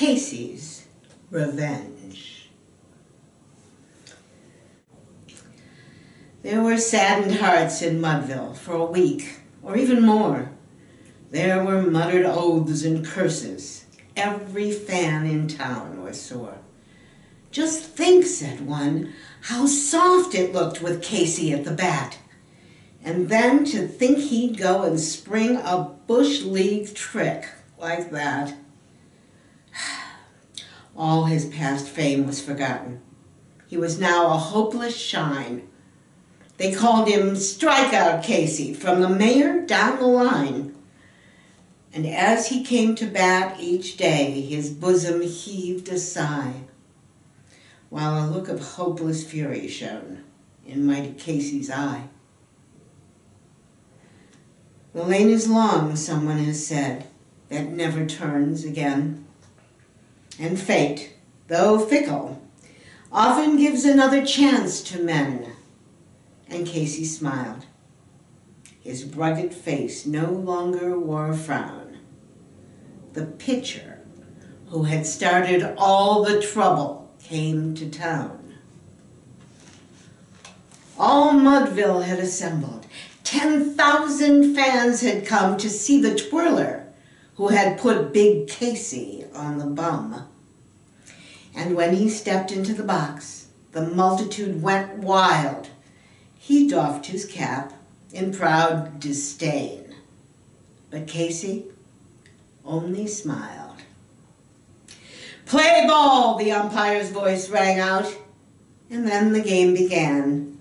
Casey's Revenge. There were saddened hearts in Mudville for a week, or even more. There were muttered oaths and curses. Every fan in town was sore. "Just think," said one, "how soft it looked with Casey at the bat. And then to think he'd go and spring a bush league trick like that." All his past fame was forgotten. He was now a hopeless shine. They called him Strikeout Casey from the mayor down the line. And as he came to bat each day, his bosom heaved a sigh, while a look of hopeless fury shone in mighty Casey's eye. The lane is long, someone has said, that never turns again. And fate, though fickle, often gives another chance to men. And Casey smiled. His rugged face no longer wore a frown. The pitcher who had started all the trouble came to town. All Mudville had assembled. 10,000 fans had come to see the twirler who had put Big Casey on the bum. And when he stepped into the box, the multitude went wild. He doffed his cap in proud disdain, but Casey only smiled. "Play ball," the umpire's voice rang out, and then the game began.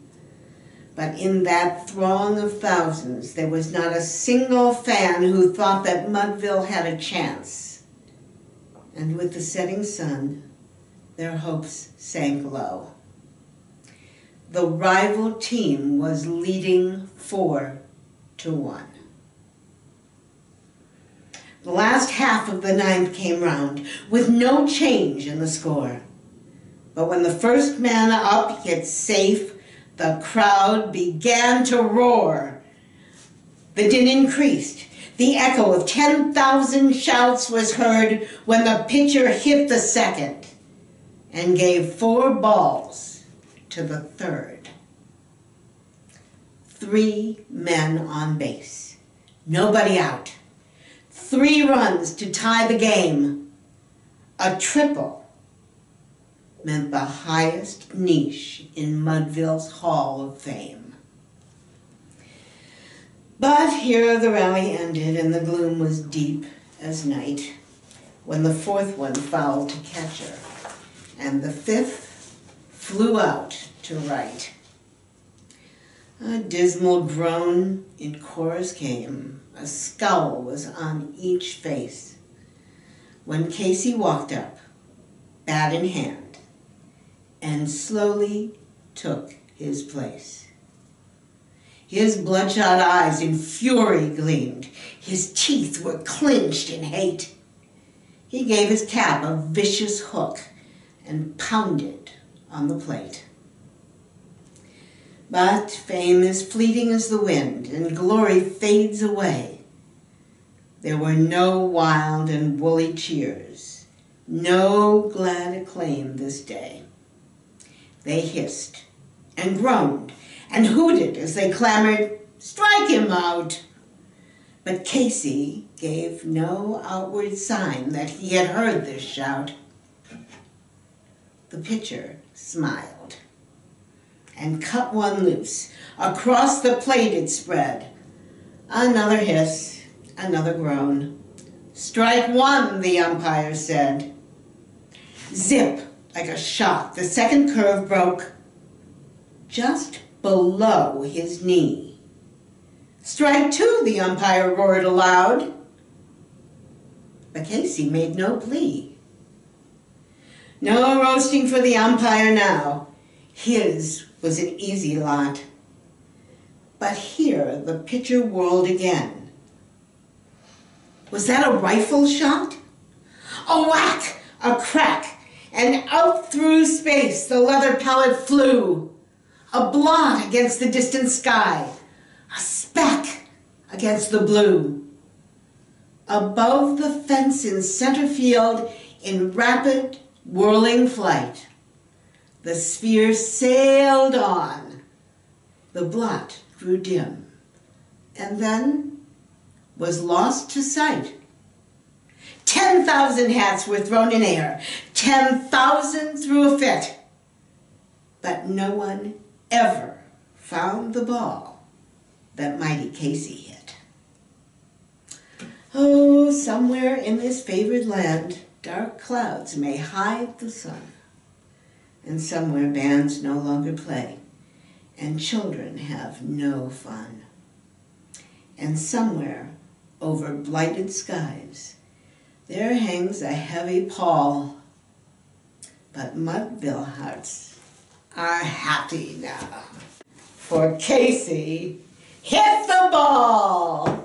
But in that throng of thousands, there was not a single fan who thought that Mudville had a chance. And with the setting sun, their hopes sank low. The rival team was leading 4-1. The last half of the ninth came round with no change in the score. But when the first man up hit safe, the crowd began to roar. The din increased. The echo of 10,000 shouts was heard when the pitcher hit the second and gave 4 balls to the third. 3 men on base, nobody out. 3 runs to tie the game. A triple meant the highest niche in Mudville's Hall of Fame. But here the rally ended and the gloom was deep as night when the 4th one fouled to catcher and the 5th flew out to right. A dismal groan in chorus came. A scowl was on each face when Casey walked up, bat in hand, and slowly took his place. His bloodshot eyes in fury gleamed. His teeth were clenched in hate. He gave his cap a vicious hook and pounded on the plate. But fame is fleeting as the wind, and glory fades away. There were no wild and woolly cheers, no glad acclaim this day. They hissed and groaned and hooted as they clamored, "Strike him out!" But Casey gave no outward sign that he had heard this shout. The pitcher smiled and cut one loose. Across the plate it spread. Another hiss, another groan. "Strike 1, the umpire said. Zip, like a shot, the second curve broke just below his knee. "Strike 2, the umpire roared aloud. But Casey made no plea. No roasting for the umpire now. His was an easy lot. But here the pitcher whirled again. Was that a rifle shot? A whack, a crack, and out through space the leather pellet flew. A blot against the distant sky, a speck against the blue. Above the fence in center field, In rapid, whirling flight, the sphere sailed on. The blot grew dim, and then was lost to sight. 10,000 hats were thrown in air, 10,000 threw a fit, but no one ever found the ball that mighty Casey hit. Oh, somewhere in this favored land, dark clouds may hide the sun, and somewhere bands no longer play, and children have no fun. And somewhere over blighted skies, there hangs a heavy pall, but Mudville hearts are happy now, for Casey hit the ball.